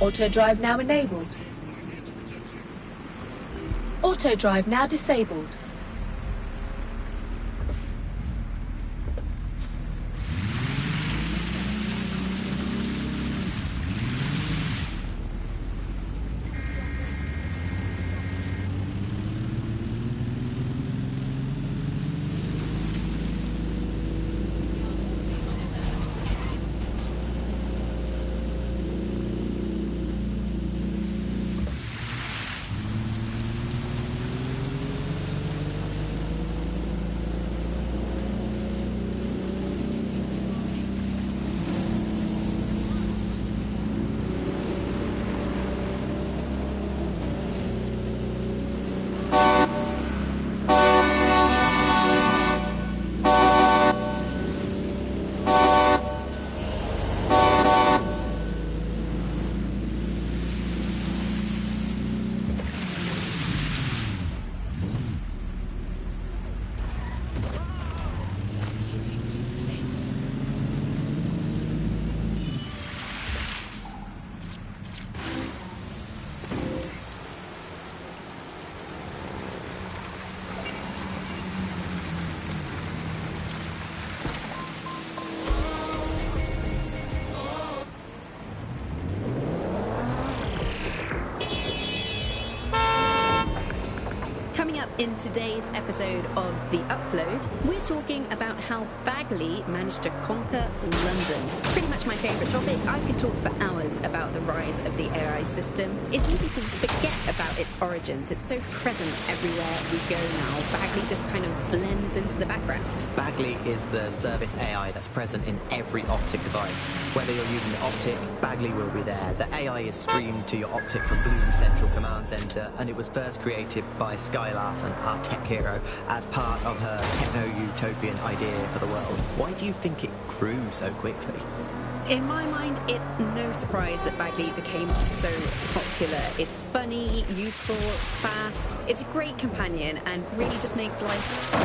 Auto drive now enabled. Auto drive now disabled. In today's episode of The Upload, we're talking about how Bagley managed to conquer London. Pretty much my favourite topic. I could talk for hours about the rise of the AI system. It's easy to forget about its origins. It's so present everywhere we go now. Bagley just kind of blends into the background. Bagley is the service AI that's present in every Optic device. Whether you're using the Optic, Bagley will be there. The AI is streamed to your Optic from Bloom's Central Command Centre, and it was first created by Skylar, our tech hero, as part of her techno-utopian idea for the world. Why do you think it grew so quickly? In my mind, it's no surprise that Bagley became so popular. It's funny, useful, fast. It's a great companion and really just makes life so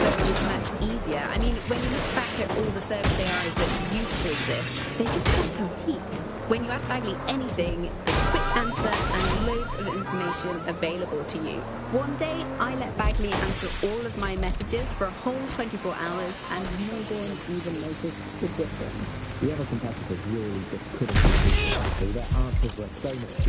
much easier. I mean, when you look back at all the service AIs that used to exist, they just don't compete. When you ask Bagley anything, there's a quick answer and loads of information available to you. One day, I let Bagley answer all of my messages for a whole 24 hours and no one even noticed the difference. The other competitors really just couldn't do their answers were so much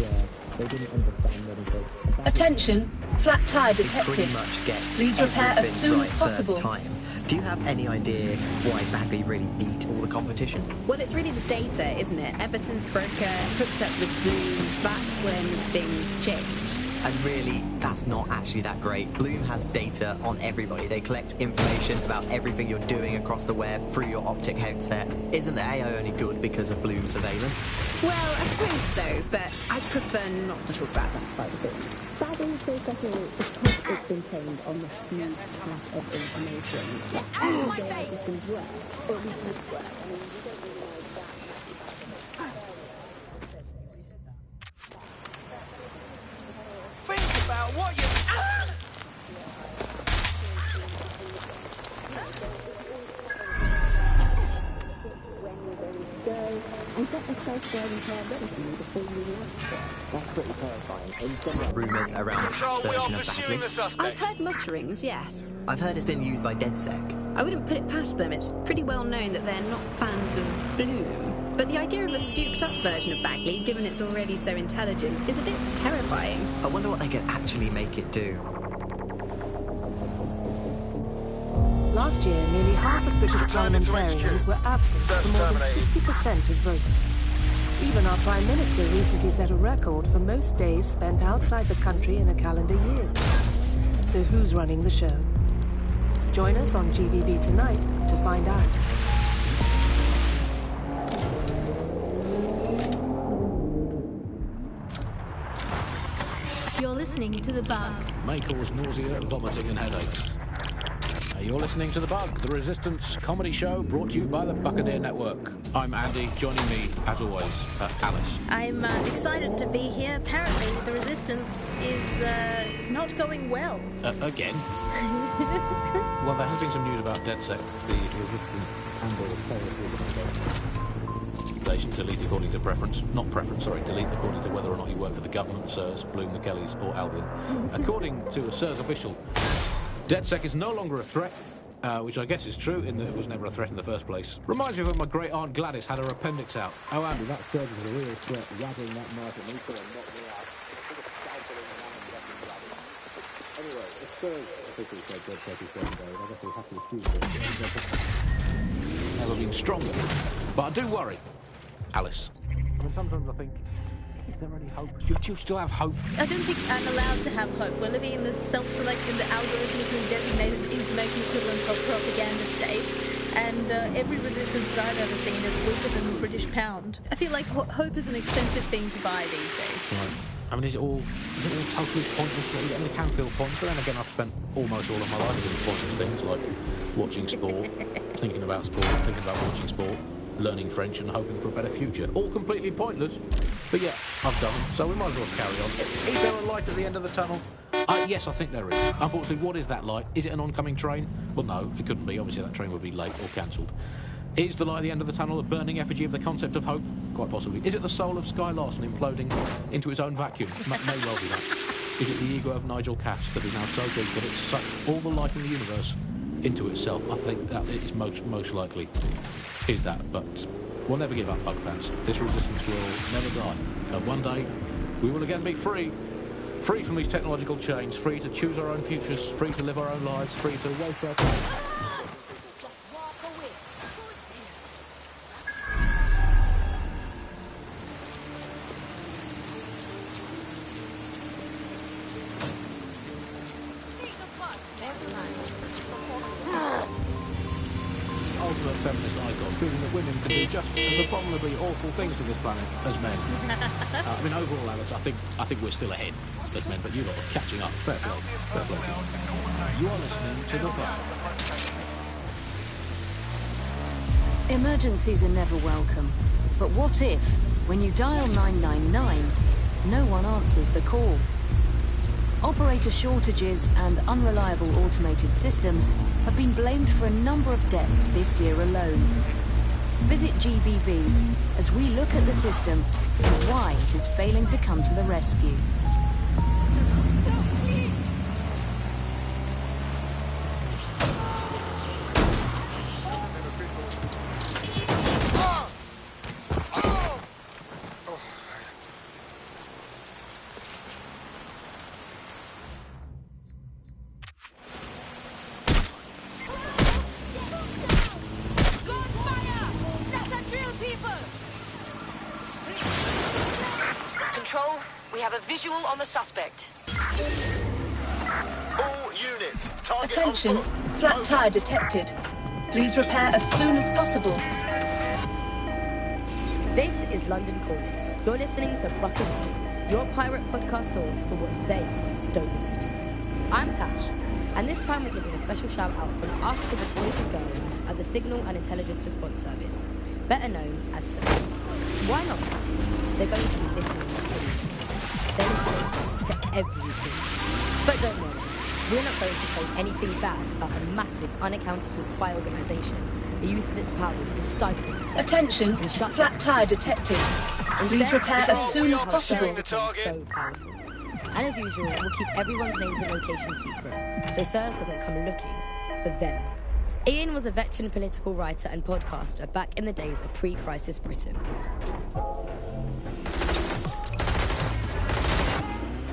they didn't understand anything. Attention, flat tyre It detected. pretty much gets Please repair as everything soon right as possible. first time. Do you have any idea why Bagley really beat all the competition? Well, it's really the data, isn't it? Ever since Broker hooked up with Bloom, that's when things changed. And really, that's not actually that great. Bloom has data on everybody. They collect information about everything you're doing across the web through your Optic headset. Isn't the AI only good because of Bloom surveillance? Well, I suppose so, but I'd prefer not to talk about that side of it. Bagley is so special because it's been trained on the huge mass of information. Every day this things work, or at least this work. I mean, we don't really know that. Think about what you... And get the self-driving car ready for you before you leave. That's pretty terrifying. Rumours around the Control, we are version of pursuing Bagley. the suspect. I've heard mutterings, yes. I've heard it's been used by DedSec. I wouldn't put it past them. It's pretty well known that they're not fans of Bloom. But the idea of a souped-up version of Bagley, given it's already so intelligent, is a bit terrifying. I wonder what they could actually make it do. Last year, nearly half of British parliamentarians were absent for more than 60% of votes. Even our Prime Minister recently set a record for most days spent outside the country in a calendar year. So who's running the show? Join us on GBB tonight to find out. You're listening to The Bug. May cause nausea, vomiting and headaches. You're listening to The Bug, the Resistance comedy show brought to you by the Buccaneer Network. I'm Andy, joining me, as always, Alice. I'm excited to be here. Apparently, the Resistance is not going well. Again? Well, there has been some news about DedSec, the Resistance recommendations, delete according to preference. Not preference, sorry, delete according to whether or not you work for the government, Sirs, Bloom, the Kellys, or Albion. According to a Sirs official, DedSec is no longer a threat, which I guess is true, in that it was never a threat in the first place. Reminds me of when my great-aunt Gladys had her appendix out. Oh, Andy, that surgeon is a real threat, wagging that market, and he's going to knock me out. Anyway, it's Spurs officially said DedSec is going down. I guess we'll have to assume that. Never been stronger. But I do worry, Alice. I mean, sometimes I think, is there any hope? Do you still have hope? I don't think I'm allowed to have hope. We're living in the self-selected, algorithmically designated information equivalent of propaganda state, and every resistance that I've ever seen is weaker than the British pound. I feel like hope is an expensive thing to buy these days. Right. I mean, is it all totally pointless? I mean, it can feel pointless, but then again, I've spent almost all of my life doing pointless things like watching sport, thinking about sport, thinking about watching sport, learning French and hoping for a better future. All completely pointless. But yeah, I've done them, so we might as well carry on. Is there a light at the end of the tunnel? Yes, I think there is. Unfortunately, what is that light? Is it an oncoming train? Well, no, it couldn't be. Obviously, that train would be late or cancelled. Is the light at the end of the tunnel a burning effigy of the concept of hope? Quite possibly. Is it the soul of Sky Larson imploding into its own vacuum? May well be that. Is it the ego of Nigel Cass that is now so big that it sucks all the light in the universe into itself? I think that is most likely is that, but we'll never give up, Bug fans. This resistance will never die. And one day, we will again be free. Free from these technological chains, free to choose our own futures, free to live our own lives, free to waste our time. Ultimate feminist icon, proving that women can do just as abominably awful things to this planet as men. I mean, overall, Alex, I think we're still ahead as men, but you lot are catching up. Fair play. Fair play. You are listening to The Bug. Emergencies are never welcome. But what if, when you dial 999, no one answers the call? Operator shortages and unreliable automated systems have been blamed for a number of deaths this year alone. Visit GBB as we look at the system and why it is failing to come to the rescue. Control, we have a visual on the suspect. All units, target Attention, on foot. flat tire detected. Please repair as soon as possible. This is London Calling. You're listening to Buccaneer, your pirate podcast source for what they don't want to know. I'm Tash, and this time we're giving a special shout out from us to the boys and girls at the Signal and Intelligence Response Service, better known as SIRS. Why not? They're going to be listening to everything. They're listening to everything. But don't worry, we're not going to say anything bad about a massive, unaccountable spy organisation that uses its powers to stifle the sector. Attention, and shut flat down tire detected. Please repair as soon as possible. So powerful. And as usual, we'll keep everyone's names and locations secret, so SIRS doesn't come looking for them. Ian was a veteran political writer and podcaster back in the days of pre-crisis Britain.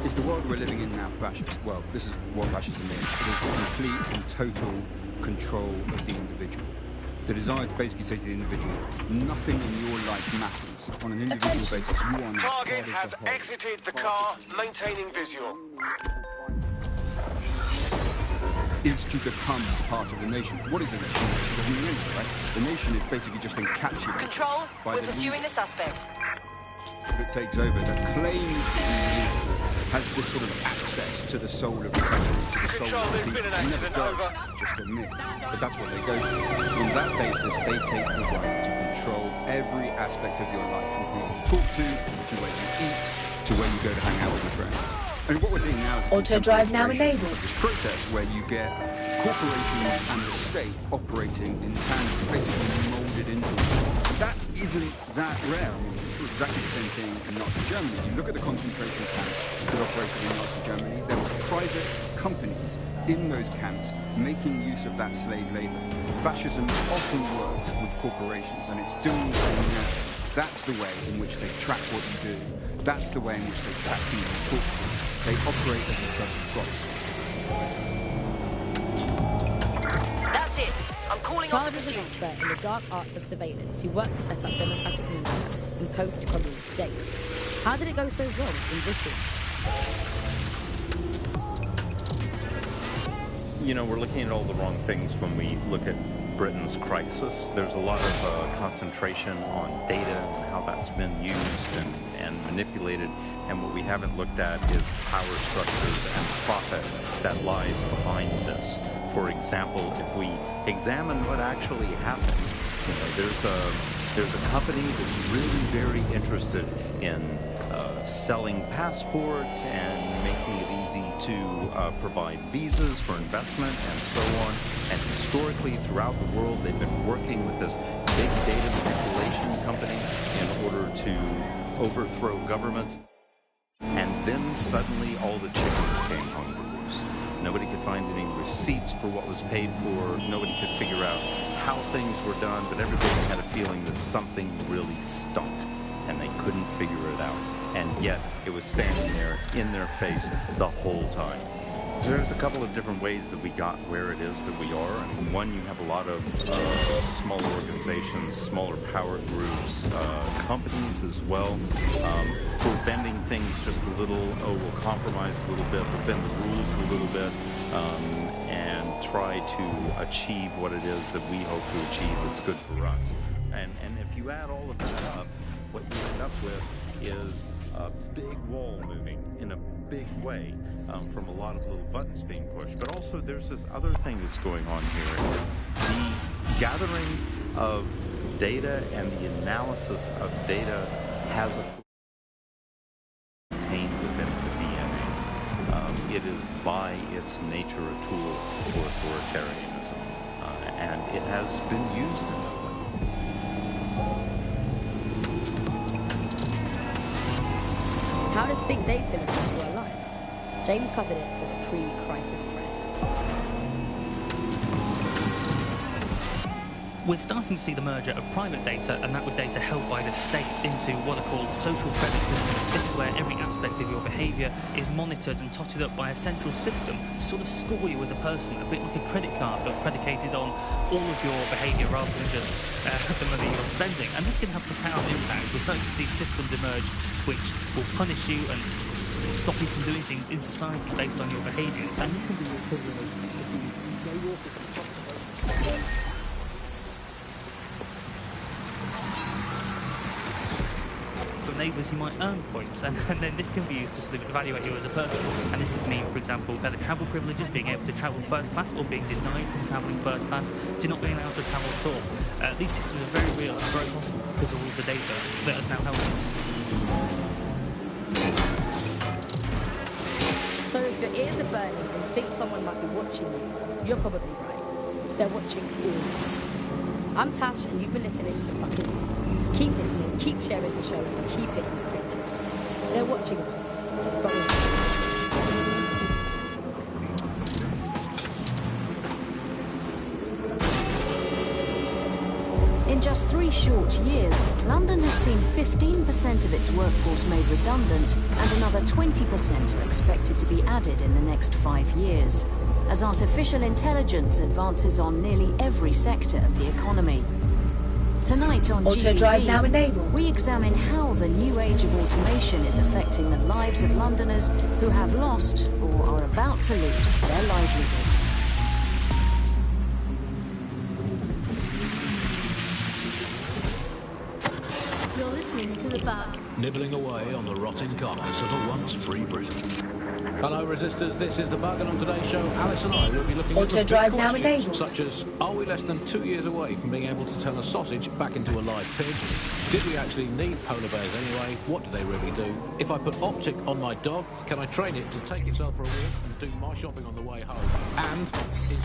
Is the world we're living in now fascist? Well, this is what fascism is. It is complete and total control of the individual. The desire to basically say to the individual, nothing in your life matters. On an individual basis, you are now Target has exited the car, maintaining visual. Is to become part of the nation. What is a nation? It doesn't mean anything, right? The nation is basically just encapsulated. Control, we're pursuing the suspect. That takes over, that claims to be has this sort of access to the soul of the country, to the soul of the people. There's been an accident, over. It's just a myth, but that's what they go for. On that basis, they take the right to control every aspect of your life, from who you talk to where you eat, to where you go to hang out with your friends. And what we're seeing now is auto drive now enabled. This process where you get corporations and the state operating in tandem, basically molded into it. That isn't that rare. I mean, it's exactly the same thing in Nazi Germany. You look at the concentration camps that operated in Nazi Germany, there were private companies in those camps making use of that slave labor. Fascism often works with corporations, and it's doing the same now. That's the way in which they track what you do. That's the way in which they track who you talk to. They operate as a trust trust. That's it. I'm calling on the Charles is an pursuit. expert in the dark arts of surveillance who worked to set up democratic media in post-communist states. How did it go so wrong in Britain? You know, we're looking at all the wrong things when we look at Britain's crisis. There's a lot of concentration on data and how that's been used and manipulated. And what we haven't looked at is power structures and profit that lies behind this. For example, if we examine what actually happened, you know, there's a company that's really very interested in selling passports and making it easy to provide visas for investment and so on. And historically, throughout the world, they've been working with this big data manipulation company in order to overthrow governments. And then suddenly all the chickens came home to roost. Nobody could find any receipts for what was paid for. Nobody could figure out how things were done, but everybody had a feeling that something really stunk, and they couldn't figure it out. And yet, it was standing there in their face the whole time. So there's a couple of different ways that we got where it is that we are. And one, you have a lot of smaller organizations, smaller power groups, companies as well, who are bending things just a little. Oh, we'll compromise a little bit, we'll bend the rules a little bit, and try to achieve what it is that we hope to achieve that's good for us. And if you add all of that up, what you end up with is a big wall moving in a big way from a lot of little buttons being pushed. But also there's this other thing that's going on here. The gathering of data and the analysis of data has contained within its DNA. It is by its nature a tool for authoritarianism, and it has been used in that way. How does big data fit into our lives? James covered it for the pre-crisis press. We're starting to see the merger of private data and that with data held by the state into what are called social credit systems. This is where every aspect of your behaviour is monitored and totted up by a central system to sort of score you as a person, a bit like a credit card, but predicated on all of your behaviour rather than just the money you're spending. And this can have profound impact. We're starting to see systems emerge which will punish you and stop you from doing things in society based on your behaviours. And you can see neighbours, you might earn points, and then this can be used to sort of evaluate you as a person. And this could mean, for example, better travel privileges, being able to travel first class, or being denied from travelling first class to not being allowed to travel at all. These systems are very real and very possible because of all the data that is now held in us. So if your ears are burning and you think someone might be watching you, you're probably right. They're watching all of us. I'm Tash, and you've been listening to Fucking. Keep listening, keep sharing the show, and keep it encrypted. They're watching us. But in just 3 short years, London has seen 15% of its workforce made redundant, and another 20% are expected to be added in the next 5 years, as artificial intelligence advances on nearly every sector of the economy. Tonight on GBV, we examine how the new age of automation is affecting the lives of Londoners who have lost or are about to lose their livelihoods. You're listening to The Bug. Nibbling away on the rotting carcass of a once free Britain. Hello Resistors, this is The Bug, and on today's show Alice and I will be looking at the big questions such as, are we less than 2 years away from being able to turn a sausage back into a live pig? Did we actually need polar bears anyway? What do they really do? If I put Optic on my dog, can I train it to take itself for a walk and do my shopping on the way home? And is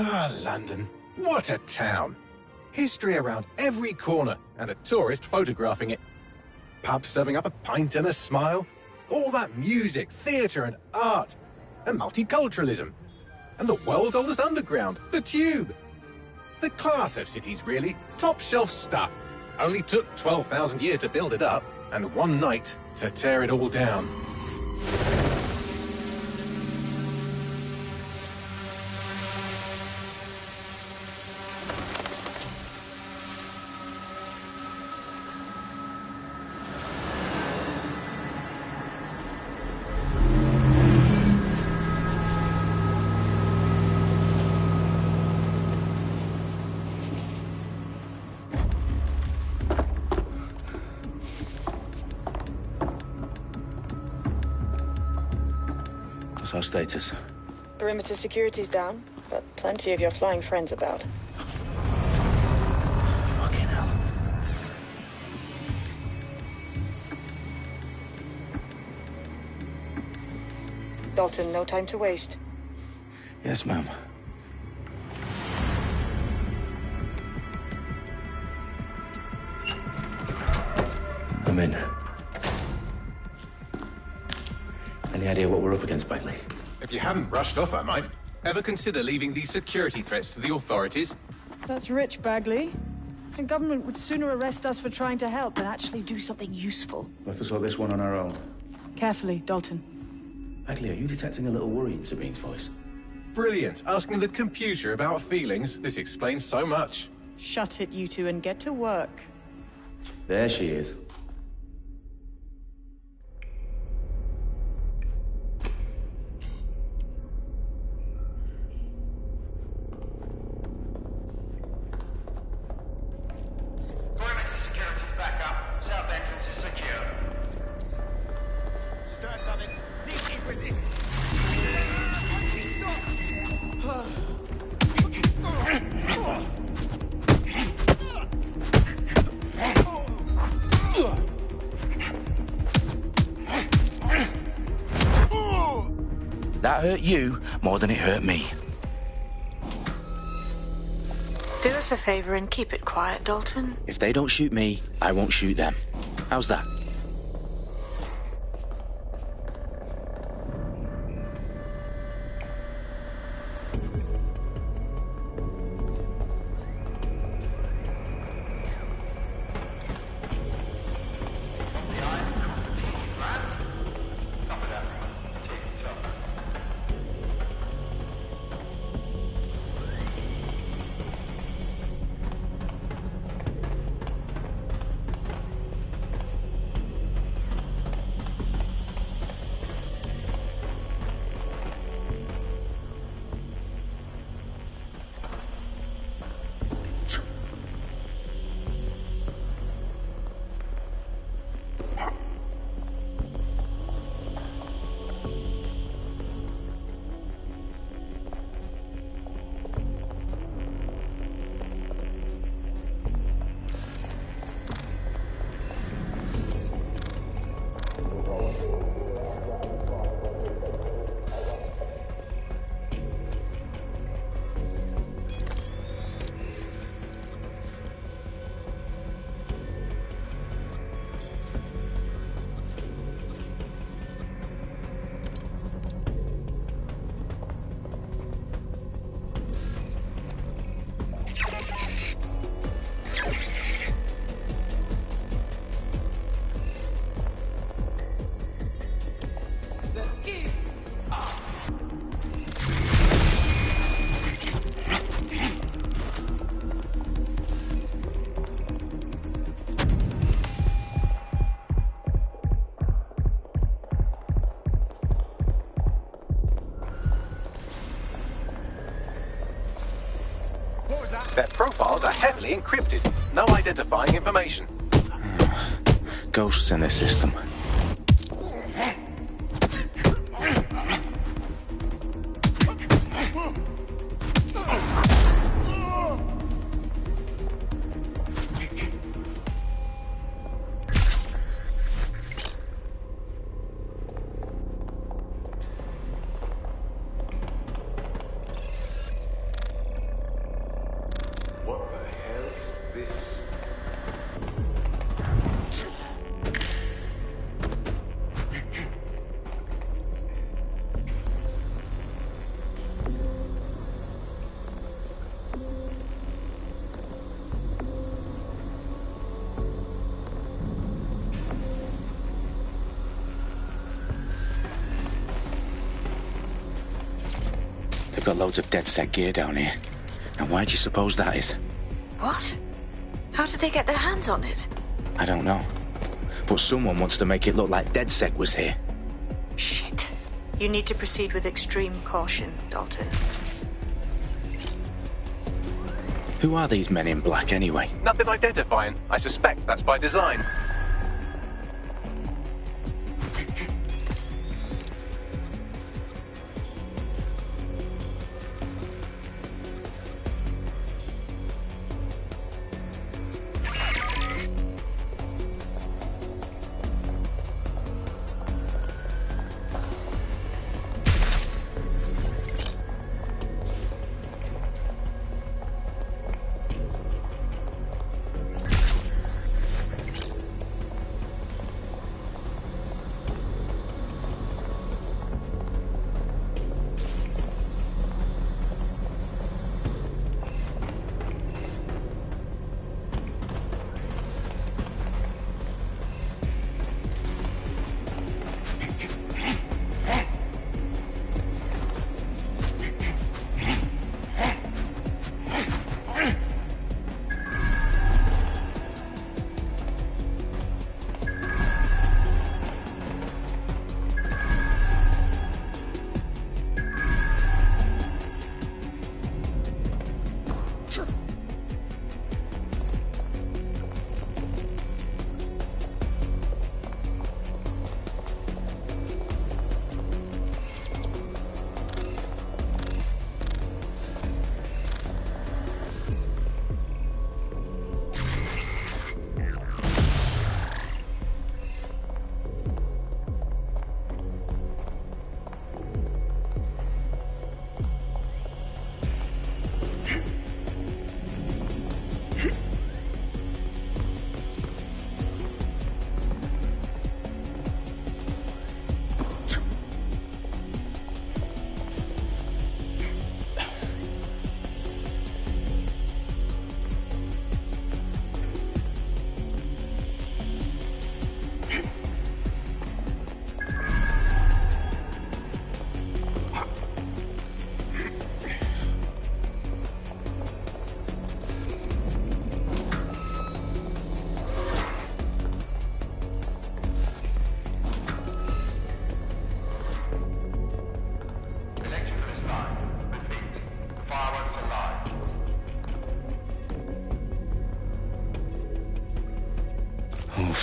Ah, London. What a town. History around every corner, and a tourist photographing it. Pubs serving up a pint and a smile. All that music, theatre and art. And multiculturalism. And the world's oldest underground, the Tube. The class of cities, really. Top shelf stuff. Only took 12,000 years to build it up, and one night to tear it all down. What's our status? Perimeter security's down, but plenty of your flying friends about. Fucking hell. Dalton, no time to waste. Yes, ma'am. I'm in. Any idea what we're up against, Bagley? If you hadn't brushed off, I might. Ever consider leaving these security threats to the authorities? That's rich, Bagley. The government would sooner arrest us for trying to help than actually do something useful. We'll have to sort this one on our own. Carefully, Dalton. Bagley, are you detecting a little worry in Sabine's voice? Brilliant. Asking the computer about feelings. This explains so much. Shut it, you two, and get to work. There she is. That hurt you more than it hurt me. Do us a favor and keep it quiet, Dalton. If they don't shoot me, I won't shoot them. How's that? Their profiles are heavily encrypted. No identifying information. Ghosts in this system. They've got loads of DedSec gear down here. And why do you suppose that is? What? How did they get their hands on it? I don't know. But someone wants to make it look like DedSec was here. Shit. You need to proceed with extreme caution, Dalton. Who are these men in black, anyway? Nothing identifying. I suspect that's by design.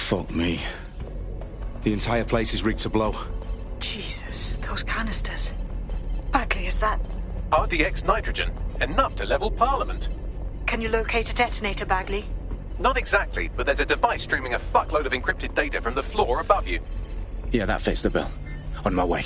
Fuck me. The entire place is rigged to blow. Jesus, those canisters. Bagley, is that... RDX nitrogen. Enough to level Parliament. Can you locate a detonator, Bagley? Not exactly, but there's a device streaming a fuckload of encrypted data from the floor above you. Yeah, that fits the bill. On my way.